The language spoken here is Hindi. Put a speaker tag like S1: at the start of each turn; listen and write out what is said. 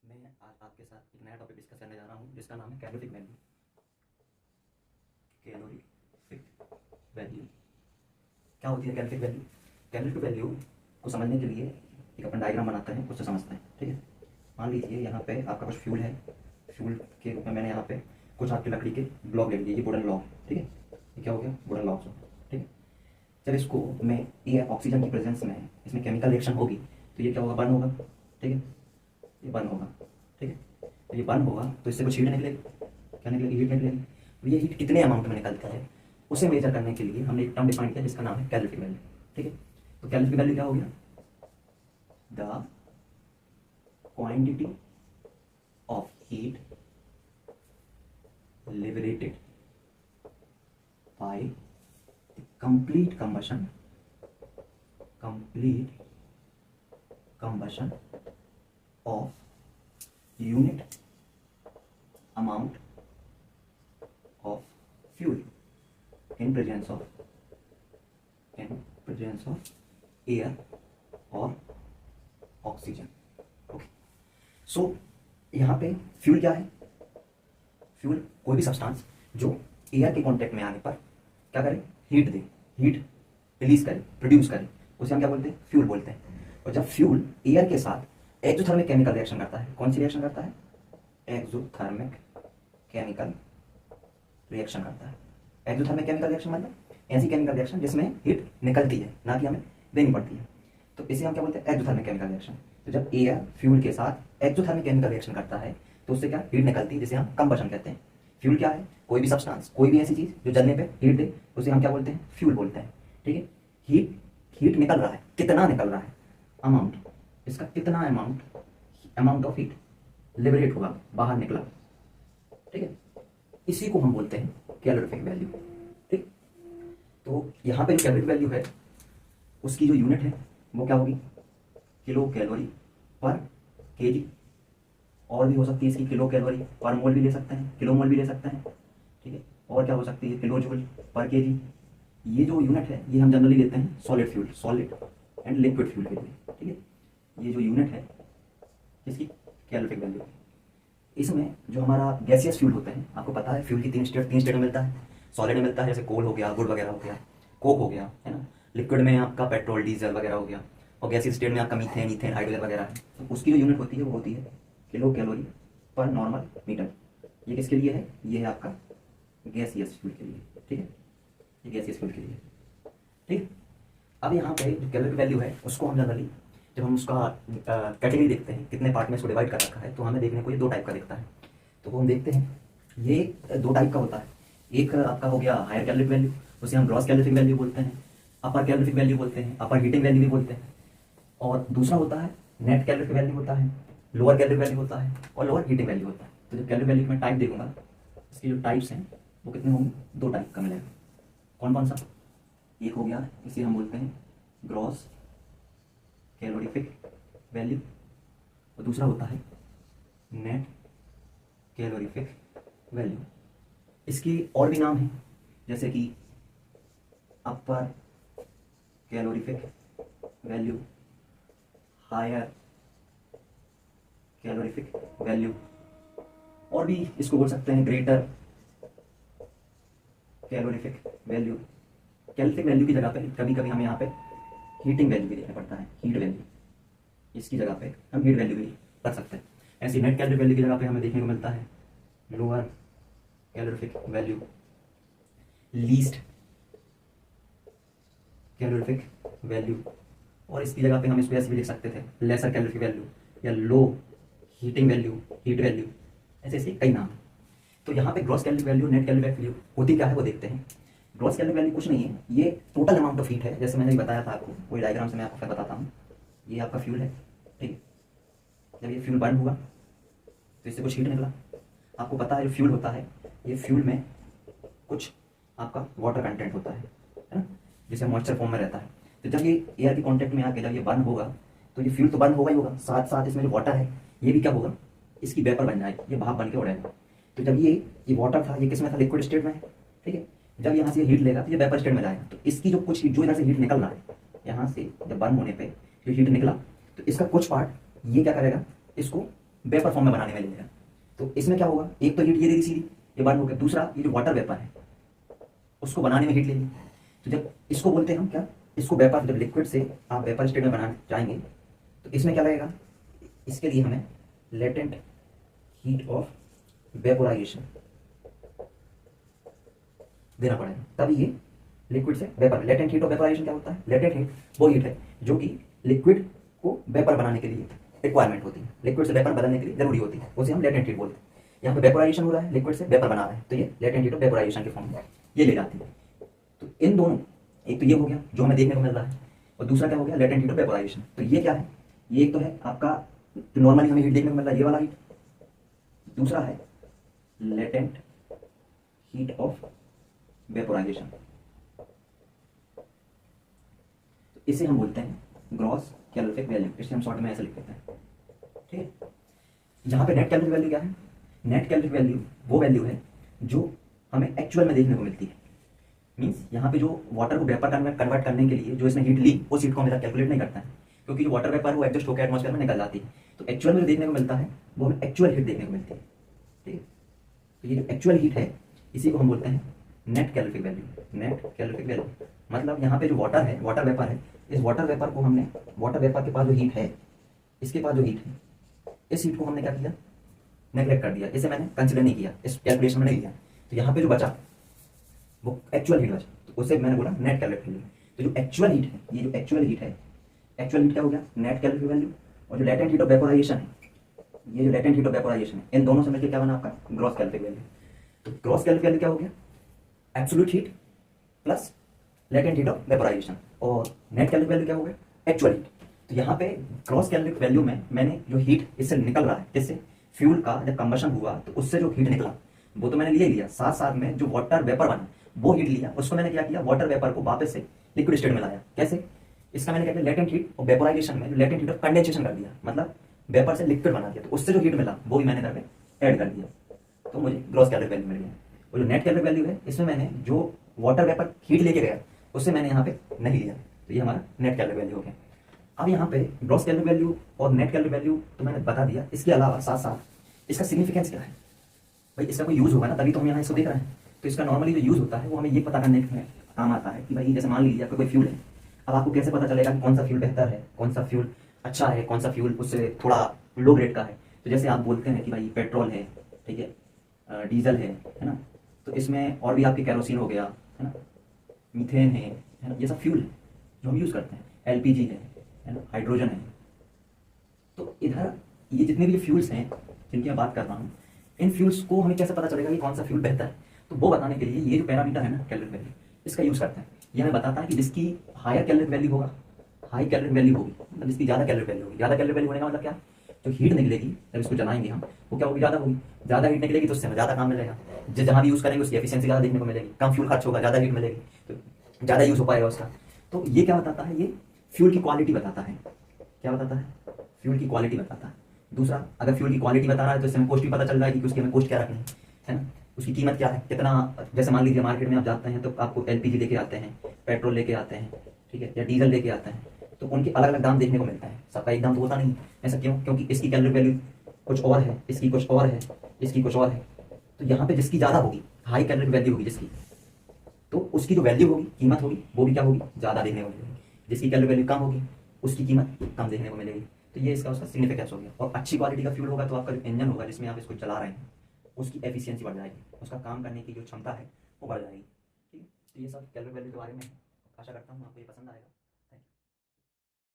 S1: मैं आज आपके साथ एक नया टॉपिक डिस्कस करने जा रहा हूँ जिसका नाम है कैलोरिफिक वैल्यू। कैलोरिफिक वैल्यू क्या होती है? कैलोरिफिक वैल्यू, कैलोरिफिक वैल्यू को समझने के लिए एक अपन डायग्राम बनाते हैं, उससे समझते हैं। ठीक है, मान लीजिए यहाँ पे आपका कुछ फ्यूल है। फ्यूल के रूप में मैंने यहाँ पे कुछ आपकी लकड़ी के ब्लॉक ले लिए, ये वुडन ब्लॉक। ठीक है, ये क्या हो गया? Wooden block. ठीक है, जब इसको मैं एयर ऑक्सीजन की प्रेजेंस में इसमें केमिकल रिएक्शन होगी तो ये क्या होगा? बर्न होगा। ठीक है, ये बर्न होगा। ठीक है, तो ये बर्न होगा तो इससे कुछ हीट निकलेगी। क्या निकलेगी? हीट निकलेगी। तो ये हीट कितने अमाउंट में निकलती है उसे मेजर करने के लिए हमने एक टर्म डिफाइन किया जिसका नाम है कैलोरिफिक वैल्यू। ठीक है, तो कैलोरिफिक वैल्यू क्या हो गया? The quantity of heat liberated by the complete combustion of unit amount of fuel in presence of air or oxygen. Okay, so यहाँ पे फ्यूल क्या है? फ्यूल कोई भी सब्सटेंस जो एयर के कांटेक्ट में आने पर क्या करे? हीट दे, हीट रिलीज करे, प्रोड्यूस करे, उसे हम क्या बोलते हैं? फ्यूल बोलते हैं। और जब फ्यूल एयर के साथ एक्सोथर्मिक केमिकल रिएक्शन करता है, कौन सी रिएक्शन करता है? एक्सोथर्मिक केमिकल रिएक्शन करता है। एक्सोथर्मिक केमिकल रिएक्शन मतलब ऐसी केमिकल रिएक्शन जिसमें हीट निकलती है, ना कि हमें देनी पड़ती है, तो इसे हम क्या बोलते हैं? Exothermic chemical reaction. तो जब एयर फ्यूल के साथ एक्सोथर्मिक केमिकल रिएक्शन करता है तो उससे क्या हीट निकलती है, जिसे हम कंबशन कहते हैं। फ्यूल क्या है? कोई भी सब्सटेंस, कोई भी ऐसी चीज जो जलने पे हीट दे उसे हम क्या बोलते हैं? फ्यूल बोलते हैं। ठीक है, हीट निकल रहा है, कितना निकल रहा है? अमाउंट, इसका कितना अमाउंट ऑफ हीट लिबरेट होगा, बाहर निकला। ठीक है, इसी को हम बोलते हैं कैलोरिफिक वैल्यू। ठीक, तो यहाँ पे जो कैलोरिफिक वैल्यू है उसकी जो यूनिट है वो क्या होगी? किलो कैलोरी पर केजी। और भी हो सकती है इसकी किलो कैलोरी पर मोल भी ले सकते हैं, किलो मोल भी ले सकते हैं। ठीक है, और क्या हो सकती है? किलो जूल पर केजी। ये जो यूनिट है ये हम जनरली लेते हैं solid fuel, solid and liquid fuel के लिए। ठीक है, ये जो यूनिट है इसकी कैलोरिफिक वैल्यू। इसमें जो हमारा गैसियस फ्यूल होते हैं, आपको पता है फ्यूल की तीन स्टेट में मिलता है। सॉलिड में मिलता है जैसे कोल हो गया, गुड़ वगैरह हो गया, कोक हो गया, है ना। लिक्विड में आपका पेट्रोल, डीजल वगैरह हो गया, और गैसियस स्टेट में आपका मीथेन, ईथेन, हाइड्रोजन वगैरह है। तो उसकी जो यूनिट होती है वो होती है किलो कैलोरी पर नॉर्मल मीटर। ये किसके लिए है? ये है आपका गैसियस फ्यूल के लिए। ठीक है, ये गैसियस फ्यूल के लिए। ठीक, अब यहाँ पे जो कैलोरिफिक वैल्यू है उसको हम जनरली जब हम उसका कैटेगरी देखते हैं, कितने पार्ट में इसको डिवाइड कर रखा है, तो हमें देखने को ये दो टाइप का दिखता है। तो वो हम देखते हैं ये दो टाइप का होता है। एक आपका हो गया हायर कैलोरिफिक वैल्यू, उसे हम ग्रॉस कैलोरिफिक वैल्यू बोलते हैं, अपर कैलोरिफिक वैल्यू बोलते हैं, अपर हीटिंग वैल्यू भी बोलते हैं। और दूसरा होता है नेट कैलोरिफिक वैल्यू होता है, लोअर कैलोरिफिक वैल्यू होता है, और लोअर हीटिंग वैल्यू होता है। तो जब कैलोरिफिक वैल्यू में टाइप देखूंगा, इसके जो टाइप्स हैं वो कितने होंगे? दो टाइप का मिलेगा। कौन कौन सा? एक हो गया, इसे हम बोलते हैं ग्रॉस कैलोरिफिक वैल्यू, और दूसरा होता है नेट कैलोरिफिक वैल्यू। इसकी और भी नाम है, जैसे कि upper calorific value, higher calorific value, और भी इसको बोल सकते हैं greater calorific value. Calorific value की जगह पे कभी कभी हमें यहाँ पे हीटिंग वैल्यू भी देखना पड़ता है, हीट वैल्यू। इसकी जगह पे हम हीट वैल्यू भी रख सकते हैं। ऐसी नेट कैलोरिफिक वैल्यू की जगह पे हमें देखने को मिलता है lower calorific value, least calorific value, और इसकी जगह पे हम इसको ऐसे भी लिख सकते थे लेसर कैलोरिफिक वैल्यू या लो हीटिंग वैल्यू, हीट वैल्यू, ऐसे ऐसे कई नाम। तो यहाँ पे gross calorific value, net calorific value होती क्या है वो देखते हैं। ग्रॉस कैलोरिफिक वैल्यू कुछ नहीं है, ये टोटल अमाउंट ऑफ हीट है। जैसे मैंने बताया था आपको, कोई डायग्राम से मैं आपको फिर बताता हूँ। ये आपका फ्यूल है, ठीक है। जब ये फ्यूल बर्न हुआ तो इससे कुछ हीट निकला। आपको पता है जो फ्यूल होता है, ये फ्यूल में कुछ आपका वाटर कंटेंट होता है ना, जिसे मॉइस्चर फॉर्म में रहता है। तो जब ये एयर के कांटेक्ट में आके जब ये बर्न होगा तो ये फ्यूल तो बर्न होगा ही होगा, साथ साथ इसमें जो वाटर है ये भी क्या होगा? इसकी वेपर बन जाएगी, ये भाप बन के उड़ेगा। तो जब ये वाटर था, ये किस में था? लिक्विड स्टेट में है। ठीक है, जब यहाँ से हीट लेगा तो ये वेपर स्टेट में जाएगा। तो इसकी जो कुछ जो इधर से हीट निकल रहा है, यहाँ से जब बर्न होने पे जो हीट निकला तो इसका कुछ पार्ट ये क्या करेगा? इसको वेपर फॉर्म में बनाने में लेगा। तो इसमें क्या होगा, एक तो हीट ये दे दी सीधी, ये बात हो गया। दूसरा ये जो वाटर वेपर है उसको बनाने में हीट लेगी। तो जब इसको बोलते हैं हम क्या, इसको वेपर, जब लिक्विड से आप वेपर स्टेट में बनाने जाएंगे तो इसमें क्या लगेगा, इसके लिए हमें लेटेंट हीट ऑफ वेपोराइजेशन देना पड़ेगा, तभी ये लिक्विड से vapour. Latent heat of vaporisation क्या होता है, लेटेंट हीट वो हीट है जो कि लिक्विड को वेपर बनाने के लिए रिक्वायरमेंट होती है, लिक्विड से वेपर बनाने के लिए जरूरी होती है, उसे हम लेटेंट हीट बोलते हैं। यहाँ पे वेपोराइजेशन हो रहा है, लिक्विड से वेपर बना रहा है, तो ये लेटेंट हीट ऑफ वेपोराइजेशन के फॉर्म में ये ले जाती है। तो इन दोनों, एक तो ये हो गया जो हमें देखने को मिल रहा है, और दूसरा क्या हो गया, लेटेंट हीट ऑफ वेपोराइजेशन। तो ये क्या है, ये एक तो है आपका जो नॉर्मली हमें हीट देखने को मिल रहा है, ये वाला हीट। दूसरा है लेटेंट हीट ऑफ वेपोराइजेशन, तो इसे हम बोलते हैं ग्रॉस कैलोरिफिक वैल्यू। इसे हम शॉर्ट में ऐसे लिख देते हैं, ठीक है। यहाँ पे नेट कैलोरिफिक वैल्यू क्या है, नेट कैलोरिफिक वैल्यू वो वैल्यू है जो हमें एक्चुअल में देखने को मिलती है। मींस यहाँ पे जो वाटर को वेपर कन्वर्ट करने के लिए जो इसने हीट ली, उस हीट को हमेशा कैलकुलेट नहीं करता है, क्योंकि जो वाटर वेपर है वो एडजस्ट होकर एटमॉस्फेयर में निकल जाती है। तो एक्चुअल में जो देखने को मिलता है वो हमें एक्चुअल हीट देखने को मिलती है, ठीक है। तो ये जो एक्चुअल हीट है इसी को हम बोलते हैं net calorific value. Net calorific value मतलब यहाँ पे जो वाटर है, वाटर वेपर है, इस वाटर वेपर को हमने, वाटर वेपर के पास जो हीट है, इसके पास जो हीट है, इस हीट को हमने क्या किया, नेग्लेक्ट कर दिया, इसे मैंने कंसिडर नहीं किया, इस कैलकुलेशन में नहीं लिया। तो यहाँ पे जो बचा वो एक्चुअल हीट बचा, तो उसे मैंने बोला नेट कैलोरिफिक वैल्यू। तो जो एक्चुअल हीट है, ये जो एक्चुअल हीट है, एक्चुअल हीट क्या हो गया, नेट कैलोरिफिक वैल्यू। और जो लेटेंट हीट ऑफ वेपोराइजेशन है, ये जो लेटेंट हीट ऑफ वेपोराइजेशन है, इन दोनों से मिलकर क्या बना आपका ग्रॉस कैलोरिफिक वैल्यू। तो ग्रॉस कैलोरिफिक वैल्यू क्या हो गया, absolute heat plus latent heat of vaporisation, और नेट कैलोरिफिक वैल्यू क्या हो गया, एक्चुअल हीट। तो यहाँ पे ग्रॉस कैलोरिफिक वैल्यू में मैंने जो हीट इससे निकल रहा है, जिससे फ्यूल का जब कंबशन हुआ तो उससे जो हीट निकला वो तो मैंने ले लिया, साथ साथ में जो वाटर वेपर बना वो हीट लिया, उसको मैंने क्या किया, वाटर वेपर को वापस से लिक्विड स्टेट में लाया। कैसे, इसका मैंने क्या किया, लेटेंट हीट और वेपोराइजेशन में लेटेंट हीट ऑफ कंडेंसेशन कर दिया, मतलब वेपर से लिक्विड बना दिया, तो उससे जो हीट मिला वो भी मैंने करके ऐड कर दिया, तो मुझे ग्रॉस कैलोरिफिक वैल्यू मिल गया। और जो नेट कैलोरिफिक वैल्यू है, इसमें मैंने जो वाटर वेपर हीट लेके गया उससे मैंने यहाँ पे नहीं लिया, तो ये हमारा नेट कैलोरिफिक वैल्यू हो गया। अब यहाँ पे ग्रॉस कैलोरिफिक वैल्यू और नेट कैलोरिफिक वैल्यू तो मैंने बता दिया, इसके अलावा साथ साथ इसका सिग्निफिकेंस क्या है, भाई इसका कोई यूज होगा ना, तभी तो हम यहाँ इसको देख रहे हैं। तो इसका नॉर्मली जो यूज होता है वो हमें ये पता करने में काम आता है कि भाई जैसे मान लीजिए आपका कोई फ्यूल है, अब आपको कैसे पता चलेगा कि कौन सा फ्यूल बेहतर है, कौन सा फ्यूल अच्छा है, कौन सा फ्यूल उससे थोड़ा लो ग्रेड का है। तो जैसे आप बोलते हैं कि भाई पेट्रोल है, ठीक है, डीजल है ना, तो इसमें और भी आपके कैरोसिन हो गया, है ना, मीथेन है ना, ये सब फ्यूल है जो हम यूज़ करते हैं, एलपीजी है ना, हाइड्रोजन है। तो इधर ये जितने भी फ्यूल्स हैं जिनकी मैं बात कर रहा हूँ, इन फ्यूल्स को हमें कैसे पता चलेगा कि कौन सा फ्यूल बेहतर है, तो वो बताने के लिए ये जो पैरामीटर है ना कैलोरिफिक वैल्यू, इसका यूज़ करते हैं। ये हमें बताता है कि जिसकी हायर कैलोरिफिक वैल्यू होगा, हाई कैलोरिफिक वैल्यू होगी, मतलब जिसकी ज़्यादा कैलोरिफिक वैल्यू होगी, ज़्यादा कैलोरिफिक वैल्यू होने का मतलब क्या, जो हीट निकलेगी जब इसको जलाएंगे हम, वो क्या होगी, ज़्यादा होगी। ज़्यादा हीट निकलेगी तो उससे हमें ज़्यादा काम मिलेगा, जहाँ भी यूज़ करेंगे उसकी एफिशिएंसी ज़्यादा देखने को मिलेगी, कम फ्यूल खर्च होगा, ज़्यादा हीट मिलेगी, तो ज़्यादा यूज़ हो पाएगा उसका। तो ये क्या बताता है, ये फ्यूल की क्वालिटी बताता है। क्या बताता है, फ्यूल की क्वालिटी बताता है। दूसरा, अगर फ्यूल की क्वालिटी बता रहा है तो इससे हमें कॉस्ट भी पता चल जाएगी कि उसकी हमें कॉस्ट क्या रखनी है ना, उसकी कीमत क्या है, कितना। जैसे मान लीजिए मार्केट में आप जाते हैं तो आपको एलपीजी लेके आते हैं, पेट्रोल लेके आते हैं, ठीक है, या डीजल लेके आते हैं, तो उनके अलग अलग दाम देखने को मिलता है, सबका एक दाम तो होता नहीं। ऐसा क्यों, क्योंकि इसकी कैलोरी वैल्यू कुछ और है, इसकी कुछ और है, इसकी कुछ और है। तो यहाँ पे जिसकी ज़्यादा होगी, हाई कैलोरी वैल्यू होगी जिसकी, तो उसकी जो वैल्यू होगी, कीमत होगी, वो भी क्या होगी, ज़्यादा देखने को मिलेगी। जिसकी कैलोरी वैल्यू कम होगी उसकी कीमत कम देखने को मिलेगी। तो ये इसका उसका सिग्निफिकेंस हो गया। और अच्छी क्वालिटी का फ्यूल होगा तो आपका जो इंजन होगा जिसमें आप इसको चला रहे हैं, उसकी एफिशिएंसी बढ़ जाएगी, उसका काम करने की जो क्षमता है वो बढ़ जाएगी, ठीक है। तो ये सब कैलोरी वैल्यू के बारे में, आशा करता हूँ आपको ये पसंद आएगा।